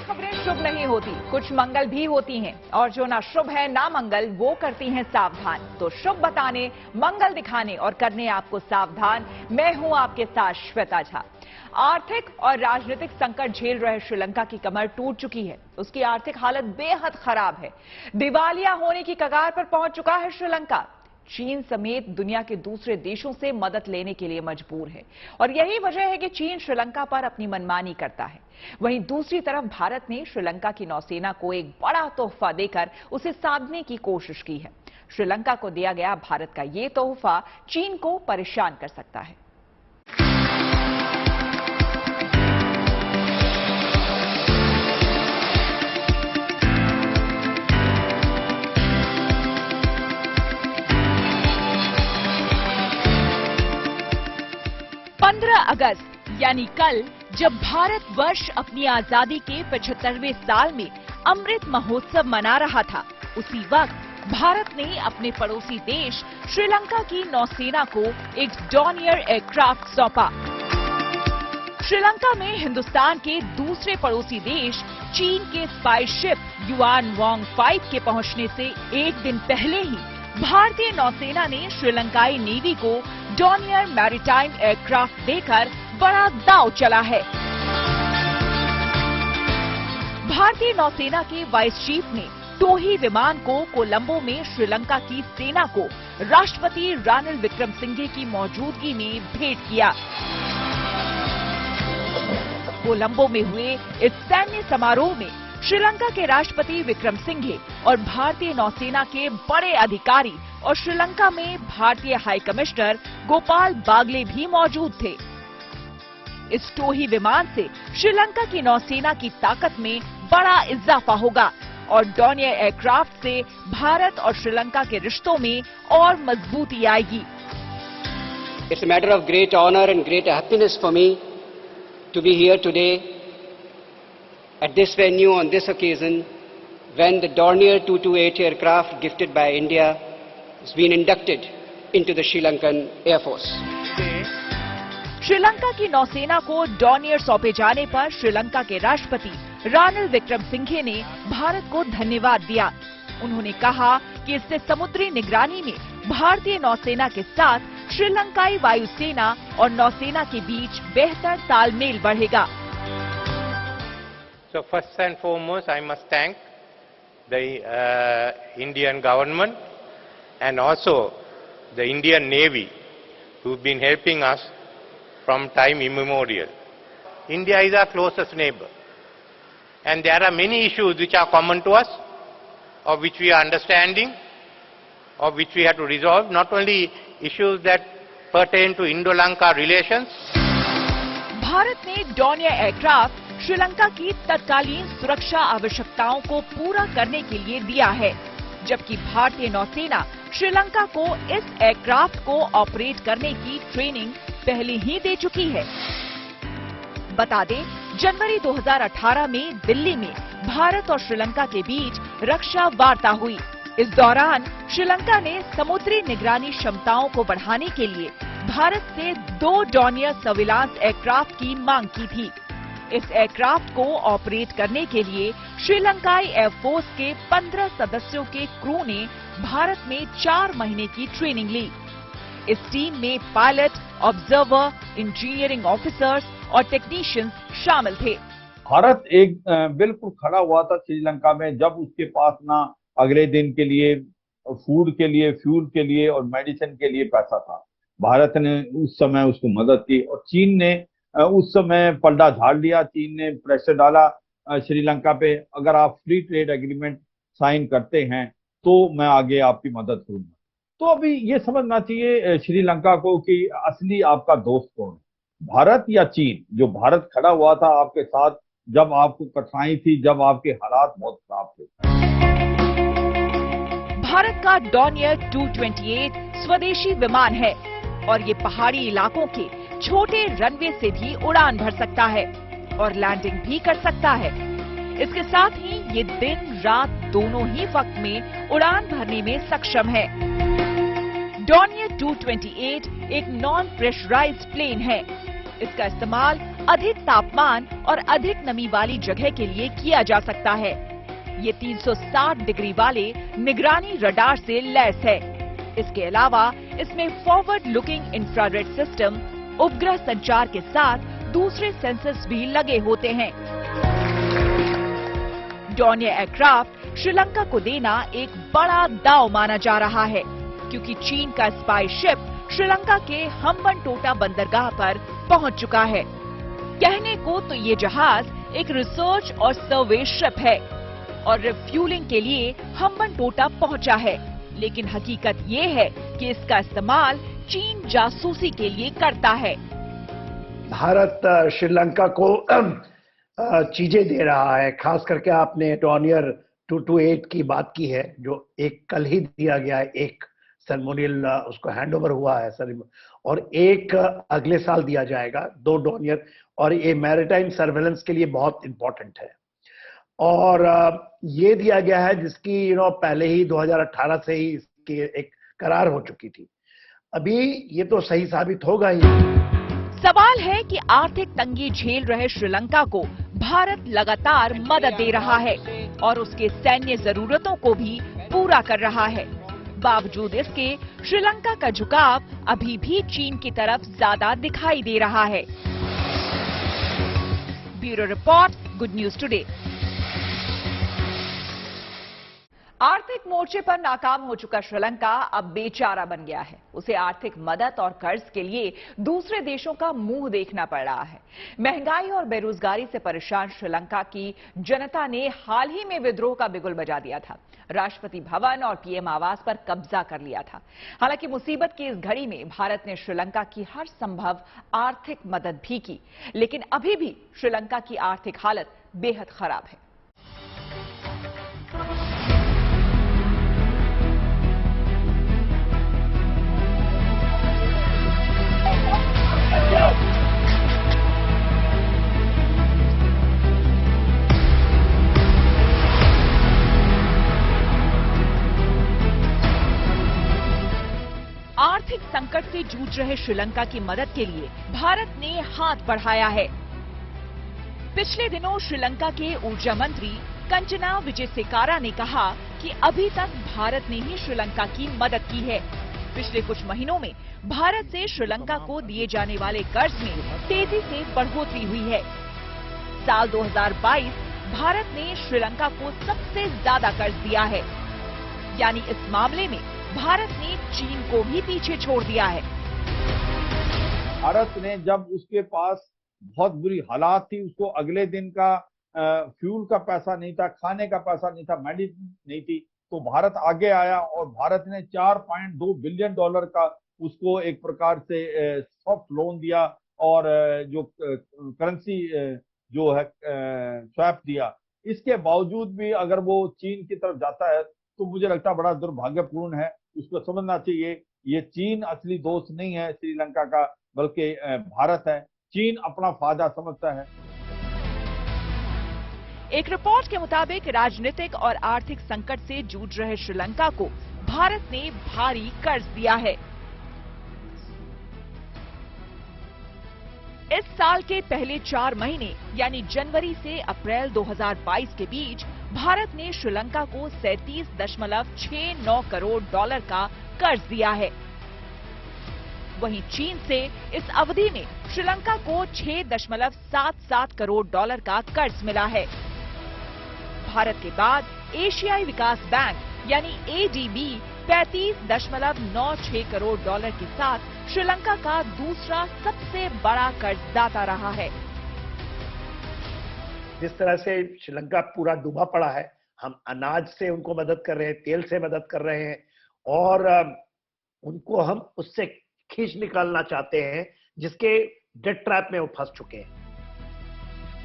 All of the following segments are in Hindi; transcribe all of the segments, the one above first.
खबरें शुभ नहीं होती, कुछ मंगल भी होती हैं और जो ना शुभ है ना मंगल वो करती हैं सावधान। तो शुभ बताने, मंगल दिखाने और करने आपको सावधान, मैं हूं आपके साथ श्वेता झा। आर्थिक और राजनीतिक संकट झेल रहे श्रीलंका की कमर टूट चुकी है। उसकी आर्थिक हालत बेहद खराब है। दिवालिया होने की कगार पर पहुंच चुका है श्रीलंका। चीन समेत दुनिया के दूसरे देशों से मदद लेने के लिए मजबूर है और यही वजह है कि चीन श्रीलंका पर अपनी मनमानी करता है। वहीं दूसरी तरफ भारत ने श्रीलंका की नौसेना को एक बड़ा तोहफा देकर उसे साधने की कोशिश की है। श्रीलंका को दिया गया भारत का ये तोहफा चीन को परेशान कर सकता है। अगस्त यानी कल जब भारत वर्ष अपनी आजादी के 75वें साल में अमृत महोत्सव मना रहा था, उसी वक्त भारत ने अपने पड़ोसी देश श्रीलंका की नौसेना को एक डॉनियर एयरक्राफ्ट सौंपा। श्रीलंका में हिंदुस्तान के दूसरे पड़ोसी देश चीन के स्पाई शिप युआन वांग 5 के पहुंचने से एक दिन पहले ही भारतीय नौसेना ने श्रीलंकाई नेवी को डॉनियर मैरीटाइम एयरक्राफ्ट देकर बड़ा दांव चला है। भारतीय नौसेना के वाइस चीफ ने टोही विमान को कोलंबो में श्रीलंका की सेना को राष्ट्रपति रानिल विक्रमसिंघे की मौजूदगी में भेंट किया। कोलंबो में हुए इस सैन्य समारोह में श्रीलंका के राष्ट्रपति विक्रमसिंघे और भारतीय नौसेना के बड़े अधिकारी और श्रीलंका में भारतीय हाई कमिश्नर गोपाल बागले भी मौजूद थे। इस टोही विमान से श्रीलंका की नौसेना की ताकत में बड़ा इजाफा होगा और डॉनियर एयरक्राफ्ट से भारत और श्रीलंका के रिश्तों में और मजबूती आएगी। It's a matter of great honor and great happiness for me to be here today at this venue on this occasion when the Dornier 228 aircraft gifted by India has been inducted into the Sri Lankan Air Force. Sri Lanka की नौसेना को डॉनियर सौंपे जाने पर श्रीलंका के राष्ट्रपति रानिल विक्रमसिंघे ने भारत को धन्यवाद दिया। उन्होंने कहा कि इससे समुद्री निगरानी में भारतीय नौसेना के साथ श्रीलंकाई वायुसेना और नौसेना के बीच बेहतर तालमेल बढ़ेगा। So first and foremost, I must thank the Indian government and also the Indian Navy who've been helping us from time immemorial. India is our closest neighbor and there are many issues which are common to us, of which we are understanding, of which we have to resolve, not only issues that pertain to Indo-Lanka relations. Bharat ने डॉनियर एयरक्राफ्ट श्रीलंका की तत्कालीन सुरक्षा आवश्यकताओं को पूरा करने के लिए दिया है, जबकि भारतीय नौसेना श्रीलंका को इस एयरक्राफ्ट को ऑपरेट करने की ट्रेनिंग पहले ही दे चुकी है। बता दें, जनवरी 2018 में दिल्ली में भारत और श्रीलंका के बीच रक्षा वार्ता हुई। इस दौरान श्रीलंका ने समुद्री निगरानी क्षमताओं को बढ़ाने के लिए भारत से 2 डॉनियर सर्विलांस एयरक्राफ्ट की मांग की थी। इस एयरक्राफ्ट को ऑपरेट करने के लिए श्रीलंकाई एयरफोर्स के 15 सदस्यों के क्रू ने भारत में 4 महीने की ट्रेनिंग ली। इस टीम में पायलट, ऑब्जर्वर, इंजीनियरिंग ऑफिसर्स और टेक्नीशियंस शामिल थे। भारत एक बिल्कुल खड़ा हुआ था श्रीलंका में, जब उसके पास ना अगले दिन के लिए फूड के लिए, फ्यूल के लिए और मेडिसिन के लिए पैसा था। भारत ने उस समय उसको मदद की और चीन ने उस समय पलड़ा झाड़ लिया। चीन ने प्रेशर डाला श्रीलंका पे, अगर आप फ्री ट्रेड एग्रीमेंट साइन करते हैं तो मैं आगे आपकी मदद करूंगा। तो अभी ये समझना चाहिए श्रीलंका को कि असली आपका दोस्त कौन है, भारत या चीन। जो भारत खड़ा हुआ था आपके साथ जब आपको कठिनाई थी, जब आपके हालात बहुत खराब थे। भारत का डॉनियर 228 स्वदेशी विमान है और ये पहाड़ी इलाकों के छोटे रनवे से भी उड़ान भर सकता है और लैंडिंग भी कर सकता है। इसके साथ ही ये दिन रात दोनों ही वक्त में उड़ान भरने में सक्षम है। डॉनियर 228 एक नॉन प्रेशराइज्ड प्लेन है। इसका इस्तेमाल अधिक तापमान और अधिक नमी वाली जगह के लिए किया जा सकता है। ये 360 डिग्री वाले निगरानी रडार से लैस है। इसके अलावा इसमें फॉरवर्ड लुकिंग इंफ्रारेड सिस्टम, उपग्रह संचार के साथ दूसरे सेंसर्स भी लगे होते हैं। डॉर्नियर एयरक्राफ्ट श्रीलंका को देना एक बड़ा दांव माना जा रहा है, क्योंकि चीन का स्पाई शिप श्रीलंका के हम्बनटोटा बंदरगाह पर पहुंच चुका है। कहने को तो ये जहाज एक रिसर्च और सर्वे शिप है और रिफ्यूलिंग के लिए हम्बनटोटा पहुंचा है, लेकिन हकीकत ये है कि इसका इस्तेमाल चीन जासूसी के लिए करता है। भारत श्रीलंका को चीजें दे रहा है, खास करके आपने डॉर्नियर 228 की बात की है, जो एक कल ही दिया गया है, एक सेरेमोनियल उसको हैंडओवर हुआ है सर, और एक अगले साल दिया जाएगा, 2 डॉर्नियर, और ये मैरिटाइम सर्वेलेंस के लिए बहुत इंपॉर्टेंट है। और ये दिया गया है जिसकी पहले ही 2018 से ही इसकी एक करार हो चुकी थी। अभी ये तो सही साबित होगा ही। सवाल है कि आर्थिक तंगी झेल रहे श्रीलंका को भारत लगातार मदद दे रहा है और उसके सैन्य जरूरतों को भी पूरा कर रहा है। बावजूद इसके श्रीलंका का झुकाव अभी भी चीन की तरफ ज्यादा दिखाई दे रहा है। Bureau report, good news today. आर्थिक मोर्चे पर नाकाम हो चुका श्रीलंका अब बेचारा बन गया है। उसे आर्थिक मदद और कर्ज के लिए दूसरे देशों का मुंह देखना पड़ रहा है। महंगाई और बेरोजगारी से परेशान श्रीलंका की जनता ने हाल ही में विद्रोह का बिगुल बजा दिया था। राष्ट्रपति भवन और पीएम आवास पर कब्जा कर लिया था। हालांकि मुसीबत की इस घड़ी में भारत ने श्रीलंका की हर संभव आर्थिक मदद भी की, लेकिन अभी भी श्रीलंका की आर्थिक हालत बेहद खराब है। आर्थिक संकट से जूझ रहे श्रीलंका की मदद के लिए भारत ने हाथ बढ़ाया है। पिछले दिनों श्रीलंका के ऊर्जा मंत्री कंचना विजयसेकारा ने कहा कि अभी तक भारत ने ही श्रीलंका की मदद की है। पिछले कुछ महीनों में भारत से श्रीलंका को दिए जाने वाले कर्ज में तेजी से बढ़ोतरी हुई है। साल 2022 भारत ने श्रीलंका को सबसे ज्यादा कर्ज दिया है, यानी इस मामले में भारत ने चीन को भी पीछे छोड़ दिया है। भारत ने जब उसके पास बहुत बुरी हालात थी, उसको अगले दिन का फ्यूल का पैसा नहीं था, खाने का पैसा नहीं था, मेडिसिन नहीं थी, तो भारत आगे आया और भारत ने $4.2 बिलियन का उसको एक प्रकार से सॉफ्ट लोन दिया और जो करेंसी जो है स्वैप दिया। इसके बावजूद भी अगर वो चीन की तरफ जाता है तो मुझे लगता है बड़ा दुर्भाग्यपूर्ण है। उसको समझना चाहिए ये चीन असली दोस्त नहीं है श्रीलंका का, बल्कि भारत है। चीन अपना फायदा समझता है। एक रिपोर्ट के मुताबिक राजनीतिक और आर्थिक संकट से जूझ रहे श्रीलंका को भारत ने भारी कर्ज दिया है। इस साल के पहले 4 महीने यानी जनवरी से अप्रैल 2022 के बीच भारत ने श्रीलंका को $37.69 करोड़ का कर्ज दिया है। वहीं चीन से इस अवधि में श्रीलंका को $6.77 करोड़ का कर्ज मिला है। भारत के बाद एशियाई विकास बैंक यानी एडीबी $35.96 करोड़ के साथ श्रीलंका का दूसरा सबसे बड़ा कर्जदाता रहा है। जिस तरह से श्रीलंका पूरा डूबा पड़ा है, हम अनाज से उनको मदद कर रहे हैं, तेल से मदद कर रहे हैं और उनको हम उससे खींच निकालना चाहते हैं जिसके डेट ट्रैप में वो फंस चुके हैं।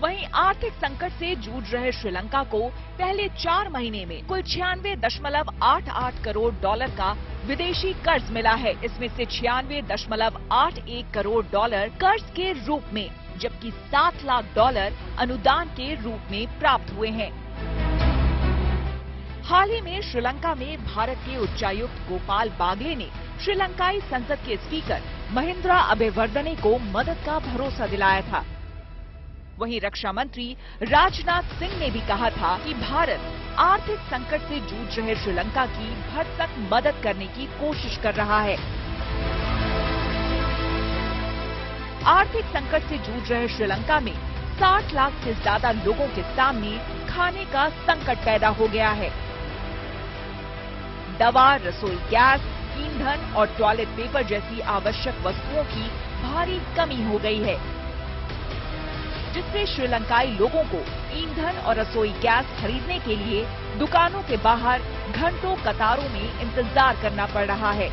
वहीं आर्थिक संकट से जूझ रहे श्रीलंका को पहले 4 महीने में कुल $96.88 करोड़ का विदेशी कर्ज मिला है। इसमें से $96.81 करोड़ कर्ज के रूप में, जबकि $7 लाख अनुदान के रूप में प्राप्त हुए हैं। हाल ही में श्रीलंका में भारत के उच्चायुक्त गोपाल बागले ने श्रीलंकाई संसद के स्पीकर महिंद्रा अबेवर्दने को मदद का भरोसा दिलाया था। वहीं रक्षा मंत्री राजनाथ सिंह ने भी कहा था कि भारत आर्थिक संकट से जूझ रहे श्रीलंका की भरसक मदद करने की कोशिश कर रहा है। आर्थिक संकट से जूझ रहे श्रीलंका में 60 लाख से ज्यादा लोगों के सामने खाने का संकट पैदा हो गया है। दवा, रसोई गैस, ईंधन और टॉयलेट पेपर जैसी आवश्यक वस्तुओं की भारी कमी हो गई है, जिससे श्रीलंकाई लोगों को ईंधन और रसोई गैस खरीदने के लिए दुकानों के बाहर घंटों कतारों में इंतजार करना पड़ रहा है।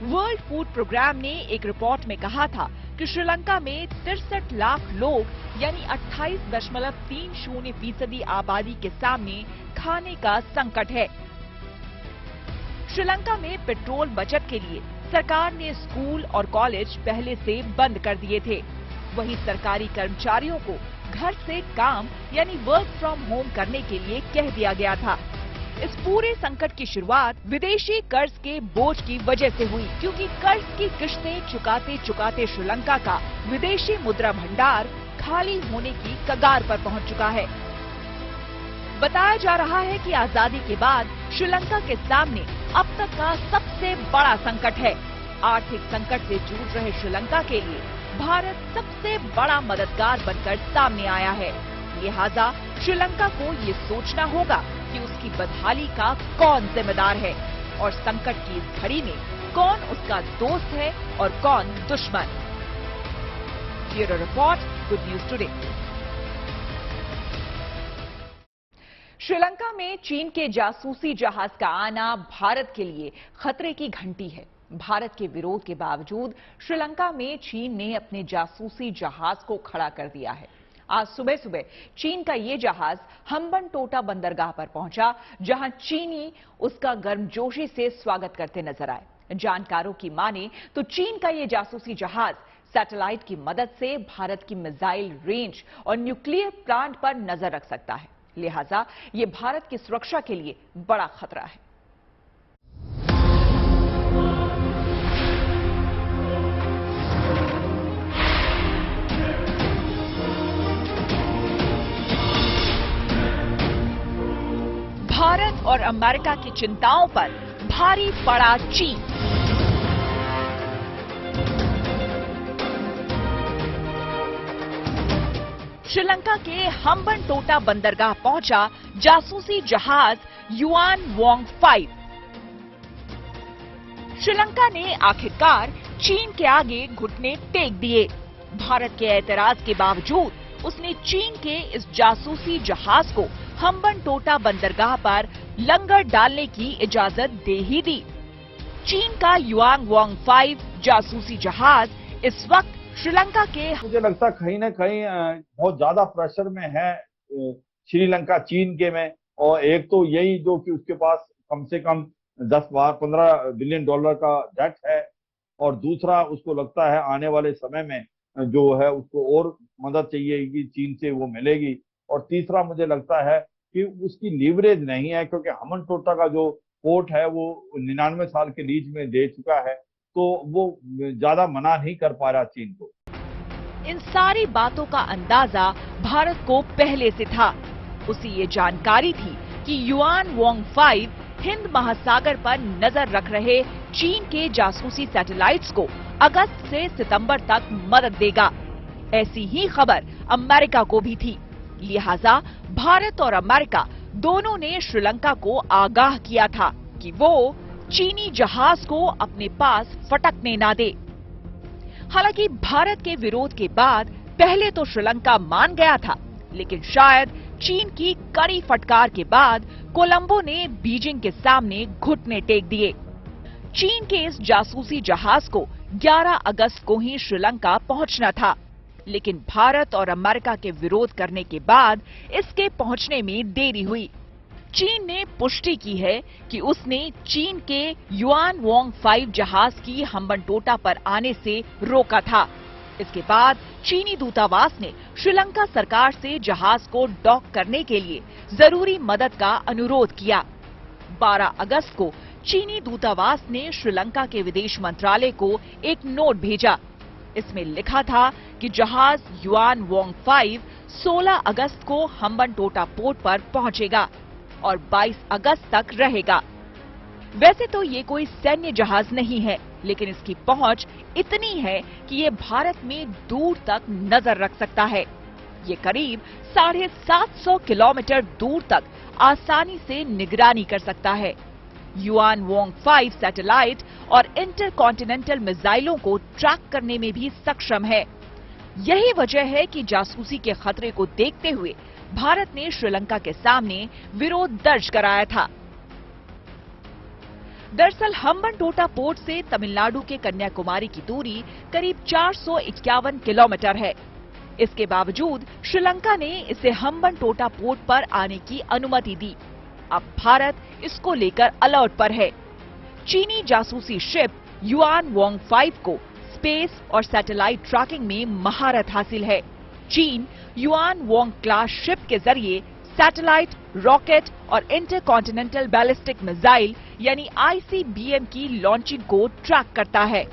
वर्ल्ड फूड प्रोग्राम ने एक रिपोर्ट में कहा था कि श्रीलंका में 63 लाख लोग यानी 28.30% आबादी के सामने खाने का संकट है। श्रीलंका में पेट्रोल बचत के लिए सरकार ने स्कूल और कॉलेज पहले से बंद कर दिए थे। वहीं सरकारी कर्मचारियों को घर से काम यानी वर्क फ्रॉम होम करने के लिए कह दिया गया था। इस पूरे संकट की शुरुआत विदेशी कर्ज के बोझ की वजह से हुई, क्योंकि कर्ज की किश्तें चुकाते चुकाते श्रीलंका का विदेशी मुद्रा भंडार खाली होने की कगार पर पहुंच चुका है। बताया जा रहा है कि आजादी के बाद श्रीलंका के सामने अब तक का सबसे बड़ा संकट है। आर्थिक संकट से जूझ रहे श्रीलंका के लिए भारत सबसे बड़ा मददगार बनकर सामने आया है। लिहाजा श्रीलंका को ये सोचना होगा कि उसकी बदहाली का कौन जिम्मेदार है और संकट की इस घड़ी में कौन उसका दोस्त है और कौन दुश्मन। Bureau report, good news today. Sri Lanka में चीन के जासूसी जहाज का आना भारत के लिए खतरे की घंटी है। भारत के विरोध के बावजूद श्रीलंका में चीन ने अपने जासूसी जहाज को खड़ा कर दिया है। आज सुबह सुबह चीन का ये जहाज हम्बनटोटा बंदरगाह पर पहुंचा, जहां चीनी उसका गर्मजोशी से स्वागत करते नजर आए। जानकारों की माने तो चीन का ये जासूसी जहाज सैटेलाइट की मदद से भारत की मिसाइल रेंज और न्यूक्लियर प्लांट पर नजर रख सकता है। लिहाजा ये भारत की सुरक्षा के लिए बड़ा खतरा है। भारत और अमेरिका की चिंताओं पर भारी पड़ा चीन। श्रीलंका के हम्बनटोटा बंदरगाह पहुंचा जासूसी जहाज युआन वोंग 5। श्रीलंका ने आखिरकार चीन के आगे घुटने टेक दिए। भारत के एतराज के बावजूद उसने चीन के इस जासूसी जहाज को हम्बनटोटा बंदरगाह पर लंगर डालने की इजाजत दे ही दी। चीन का युआन वोंग 5 जासूसी जहाज इस वक्त श्रीलंका के, मुझे लगता है कहीं ना कहीं बहुत ज्यादा प्रेशर में है श्रीलंका चीन के में। और एक तो यही जो कि उसके पास कम से कम 10-15 बिलियन डॉलर का डेट है, और दूसरा उसको लगता है आने वाले समय में जो है उसको और मदद चाहिए कि चीन से वो मिलेगी। और तीसरा मुझे लगता है कि उसकी लीवरेज नहीं है, क्योंकि हम्बनटोटा का जो पोर्ट है वो 99 साल के लीज में दे चुका है, तो वो ज्यादा मना नहीं कर पा रहा चीन को। इन सारी बातों का अंदाजा भारत को पहले से था। उसे ये जानकारी थी कि युआन वोंग 5 हिंद महासागर पर नजर रख रहे चीन के जासूसी सैटेलाइट्स को अगस्त से सितंबर तक मदद देगा। ऐसी ही खबर अमेरिका को भी थी। लिहाजा भारत और अमेरिका दोनों ने श्रीलंका को आगाह किया था कि वो चीनी जहाज को अपने पास फटकने ना दे। हालांकि भारत के विरोध के बाद पहले तो श्रीलंका मान गया था, लेकिन शायद चीन की कड़ी फटकार के बाद कोलंबो ने बीजिंग के सामने घुटने टेक दिए। चीन के इस जासूसी जहाज को 11 अगस्त को ही श्रीलंका पहुंचना था, लेकिन भारत और अमेरिका के विरोध करने के बाद इसके पहुंचने में देरी हुई। चीन ने पुष्टि की है कि उसने चीन के युआन वोंग 5 जहाज की हम्बनटोटा पर आने से रोका था। इसके बाद चीनी दूतावास ने श्रीलंका सरकार से जहाज को डॉक करने के लिए जरूरी मदद का अनुरोध किया। 12 अगस्त को चीनी दूतावास ने श्रीलंका के विदेश मंत्रालय को एक नोट भेजा इसमें लिखा था कि जहाज युआन वोंग 5 16 अगस्त को हम्बनटोटा पोर्ट पर पहुंचेगा और 22 अगस्त तक रहेगा। वैसे तो ये कोई सैन्य जहाज नहीं है, लेकिन इसकी पहुंच इतनी है कि ये भारत में दूर तक नजर रख सकता है। ये करीब 750 किलोमीटर दूर तक आसानी से निगरानी कर सकता है। युआन वोंग 5 सैटेलाइट और इंटरकॉन्टिनेंटल मिसाइलों को ट्रैक करने में भी सक्षम है। यही वजह है कि जासूसी के खतरे को देखते हुए भारत ने श्रीलंका के सामने विरोध दर्ज कराया था। दरअसल हम्बनटोटा पोर्ट से तमिलनाडु के कन्याकुमारी की दूरी करीब 451 किलोमीटर है। इसके बावजूद श्रीलंका ने इसे हम्बनटोटा पोर्ट पर आने की अनुमति दी। अब भारत इसको लेकर अलर्ट पर है। चीनी जासूसी शिप युआन वोंग 5 को स्पेस और सैटेलाइट ट्रैकिंग में महारत हासिल है। चीन युआन वोंग क्लास शिप के जरिए सैटेलाइट, रॉकेट और इंटरकॉन्टिनेंटल बैलिस्टिक मिसाइल यानी आईसीबीएम की लॉन्चिंग को ट्रैक करता है।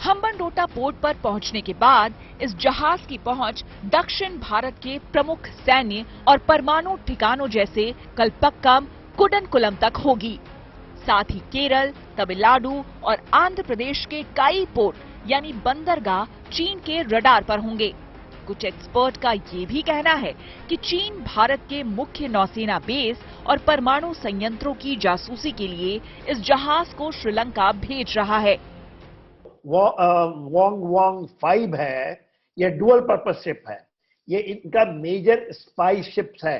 हम्बनटोटा पोर्ट पर पहुंचने के बाद इस जहाज की पहुंच दक्षिण भारत के प्रमुख सैन्य और परमाणु ठिकानों जैसे कल्पक्कम, कुडनकुलम तक होगी। साथ ही केरल, तमिलनाडु और आंध्र प्रदेश के कई पोर्ट यानी बंदरगाह चीन के रडार पर होंगे। कुछ एक्सपर्ट का ये भी कहना है कि चीन भारत के मुख्य नौसेना बेस और परमाणु संयंत्रों की जासूसी के लिए इस जहाज को श्रीलंका भेज रहा है। वोंग 5 है, ये डुअल पर्पस शिप है। ये इनका मेजर स्पाई शिप्स है।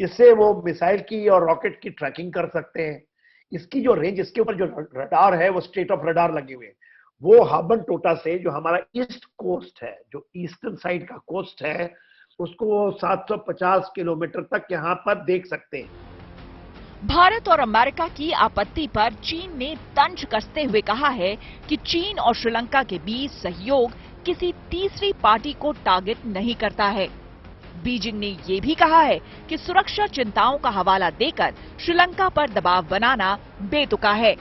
इससे वो मिसाइल की और रॉकेट की ट्रैकिंग कर सकते हैं। इसकी जो रेंज, इसके ऊपर जो रडार है वो स्टेट ऑफ रडार लगे हुए हैं। वो हम्बनटोटा से जो हमारा ईस्ट कोस्ट है, जो ईस्टर्न साइड का कोस्ट है, उसको 750 किलोमीटर तक यहाँ पर देख सकते हैं। भारत और अमेरिका की आपत्ति पर चीन ने तंज कसते हुए कहा है कि चीन और श्रीलंका के बीच सहयोग किसी तीसरी पार्टी को टारगेट नहीं करता है। बीजिंग ने ये भी कहा है कि सुरक्षा चिंताओं का हवाला देकर श्रीलंका पर दबाव बनाना बेतुका है।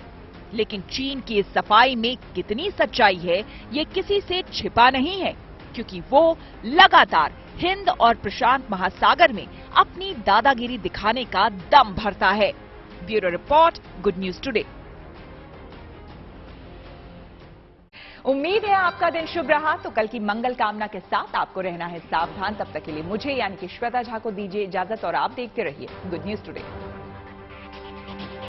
लेकिन चीन की इस सफाई में कितनी सच्चाई है, ये किसी से छिपा नहीं है, क्योंकि वो लगातार हिंद और प्रशांत महासागर में अपनी दादागिरी दिखाने का दम भरता है। Bureau report, good news today. उम्मीद है आपका दिन शुभ रहा। तो कल की मंगल कामना के साथ आपको रहना है सावधान। तब तक के लिए मुझे यानी कि श्वेता झा को दीजिए इजाजत और आप देखते रहिए गुड न्यूज टुडे।